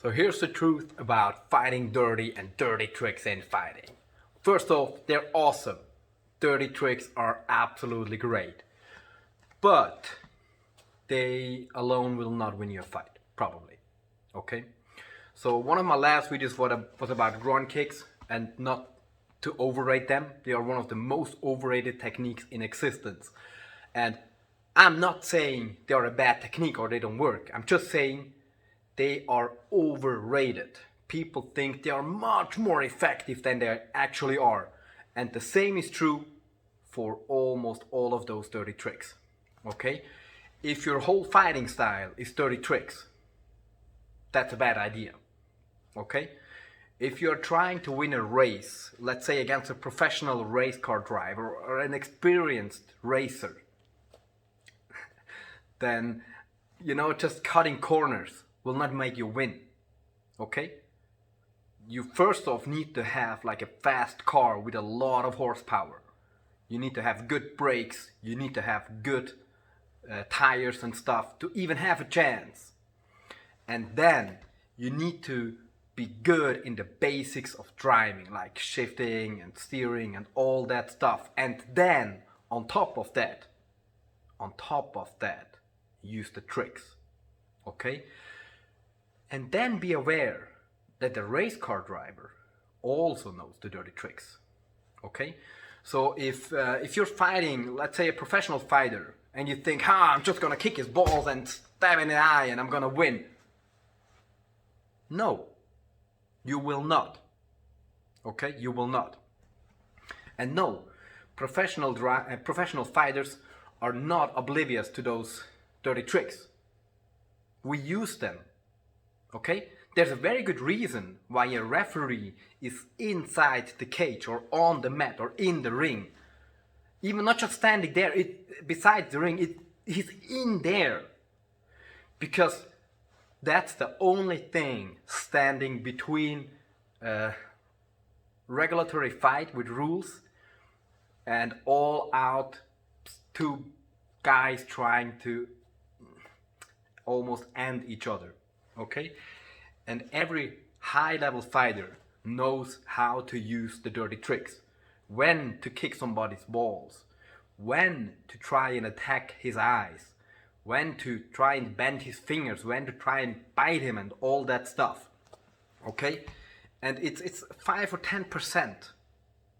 So here's the truth about fighting dirty and dirty tricks in fighting. First off, they're awesome. Dirty tricks are absolutely great. But they alone will not win you a fight, probably. Okay? So one of my last videos was about groin kicks, and not to overrate them. They are one of the most overrated techniques in existence. And I'm not saying they are a bad technique or they don't work. I'm just saying they are overrated. People think they are much more effective than they actually are. And the same is true for almost all of those dirty tricks. Okay? If your whole fighting style is dirty tricks, that's a bad idea. Okay? If you're trying to win a race, let's say against a professional race car driver or an experienced racer, then, just cutting corners will not make you win. Okay? You first off need to have like a fast car with a lot of horsepower. You need to have good brakes. You need to have good tires and stuff to even have a chance. And then you need to be good in the basics of driving, like shifting and steering and all that stuff. And then on top of that, use the tricks. Okay? And then be aware that the race car driver also knows the dirty tricks. Okay? So if you're fighting, let's say a professional fighter, and you think, I'm just gonna kick his balls and stab him in the eye and I'm gonna win. No, you will not. Okay? You will not. And no, professional fighters are not oblivious to those dirty tricks. We use them. Okay? There's a very good reason why a referee is inside the cage or on the mat or in the ring. Even not just standing there, beside the ring, he's in there. Because that's the only thing standing between a regulatory fight with rules and all out two guys trying to almost end each other. Okay? And every high-level fighter knows how to use the dirty tricks. When to kick somebody's balls. When to try and attack his eyes. When to try and bend his fingers. When to try and bite him and all that stuff. Okay? And it's 5 or 10%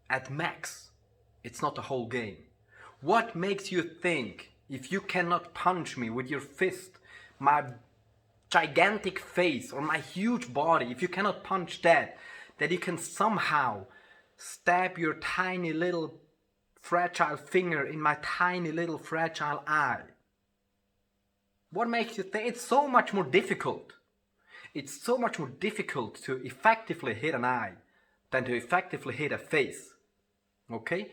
at max. It's not the whole game. What makes you think if you cannot punch me with your fist, my gigantic face or my huge body, if you cannot punch that you can somehow stab your tiny little fragile finger in my tiny little fragile eye? What makes you think it's so much more difficult? It's so much more difficult to effectively hit an eye than to effectively hit a face. Okay?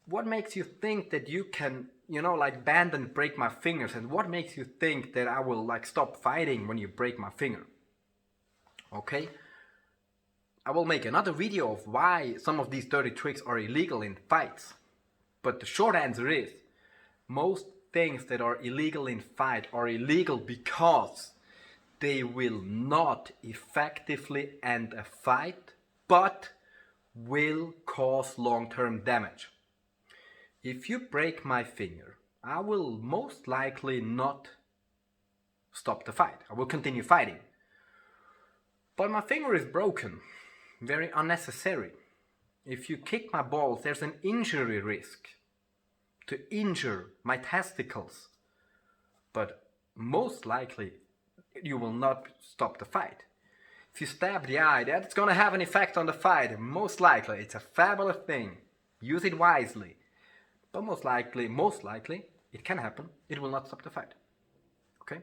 What makes you think that you can, bend and break my fingers? And what makes you think that I will stop fighting when you break my finger? Okay? I will make another video of why some of these dirty tricks are illegal in fights. But the short answer is, most things that are illegal in fight are illegal because they will not effectively end a fight, but will cause long-term damage. If you break my finger, I will most likely not stop the fight. I will continue fighting. But my finger is broken. Very unnecessary. If you kick my balls, there's an injury risk to injure my testicles. But most likely, you will not stop the fight. If you stab the eye, that's going to have an effect on the fight. Most likely, it's a fabulous thing. Use it wisely. But most likely, it can happen. It will not stop the fight. Okay?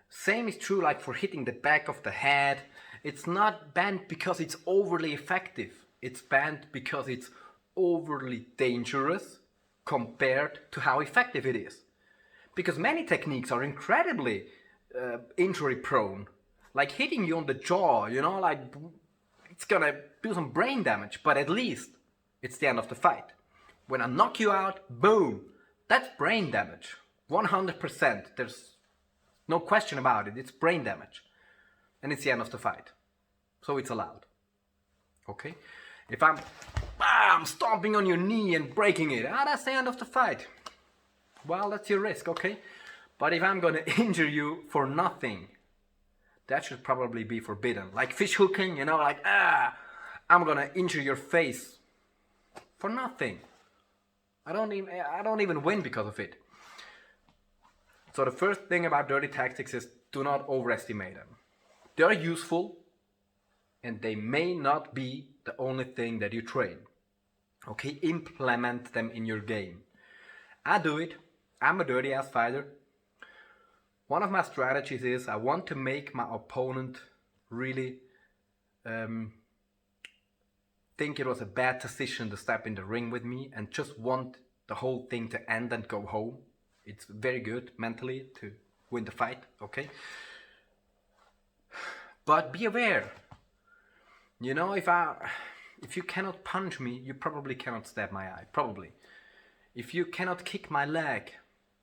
Same is true for hitting the back of the head. It's not banned because it's overly effective. It's banned because it's overly dangerous compared to how effective it is. Because many techniques are incredibly injury prone. Like hitting you on the jaw, it's gonna do some brain damage, but at least it's the end of the fight. When I knock you out, boom, that's brain damage. 100%. There's no question about it. It's brain damage. and it's the end of the fight. So it's allowed. Okay? If I'm stomping on your knee and breaking it, that's the end of the fight. Well, that's your risk, okay? But if I'm gonna injure you for nothing, that should probably be forbidden. Like fish hooking, I'm gonna injure your face for nothing. I don't even win because of it. So the first thing about dirty tactics is do not overestimate them. They are useful, and they may not be the only thing that you train. Okay, implement them in your game. I do it. I'm a dirty ass fighter. One of my strategies is I want to make my opponent really think it was a bad decision to step in the ring with me and just want the whole thing to end and go home. It's very good mentally to win the fight, okay? But be aware. If you cannot punch me, you probably cannot stab my eye. Probably. If you cannot kick my leg,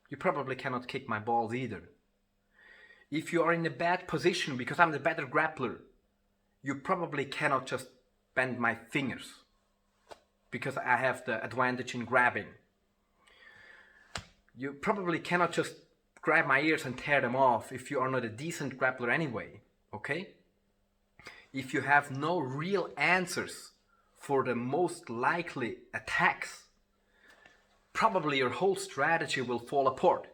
you probably cannot kick my balls either. If you are in a bad position because I'm the better grappler, you probably cannot just bend my fingers because I have the advantage in grabbing. You probably cannot just grab my ears and tear them off if you are not a decent grappler anyway, okay? If you have no real answers for the most likely attacks, probably your whole strategy will fall apart.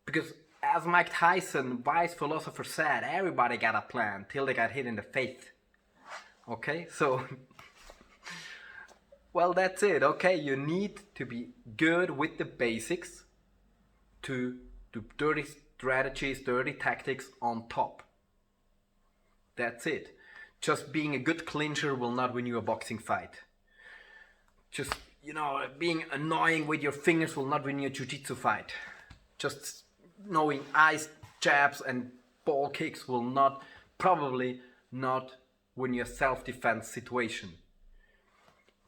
Because as Mike Tyson, wise philosopher, said, everybody got a plan till they got hit in the face. Okay, so, well, that's it, okay? You need to be good with the basics to do dirty strategies, dirty tactics on top. That's it. Just being a good clincher will not win you a boxing fight. Just, being annoying with your fingers will not win you a jiu-jitsu fight. Just knowing ice jabs and ball kicks will probably not win you a self-defense situation.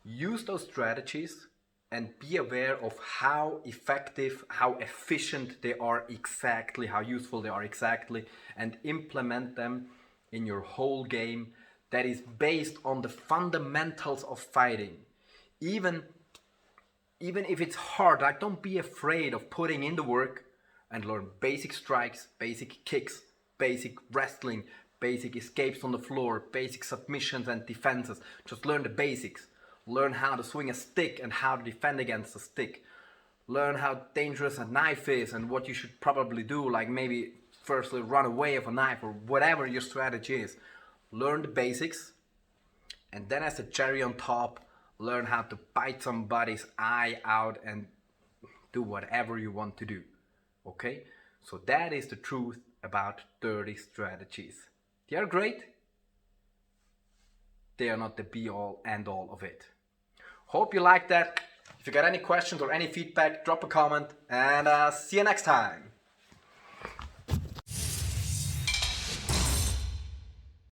Use those strategies and be aware of how effective, how efficient they are exactly, how useful they are exactly, and implement them in your whole game that is based on the fundamentals of fighting. Even if it's hard, don't be afraid of putting in the work and learn basic strikes, basic kicks, basic wrestling, basic escapes on the floor, basic submissions and defenses. Just learn the basics. Learn how to swing a stick and how to defend against a stick. Learn how dangerous a knife is and what you should probably do, like maybe firstly run away of a knife or whatever your strategy is. Learn the basics, and then as a cherry on top, learn how to bite somebody's eye out and do whatever you want to do. Okay? So that is the truth about dirty strategies. They are great. They are not the be-all, end-all of it. Hope you like that. If you got any questions or any feedback, drop a comment, and see you next time.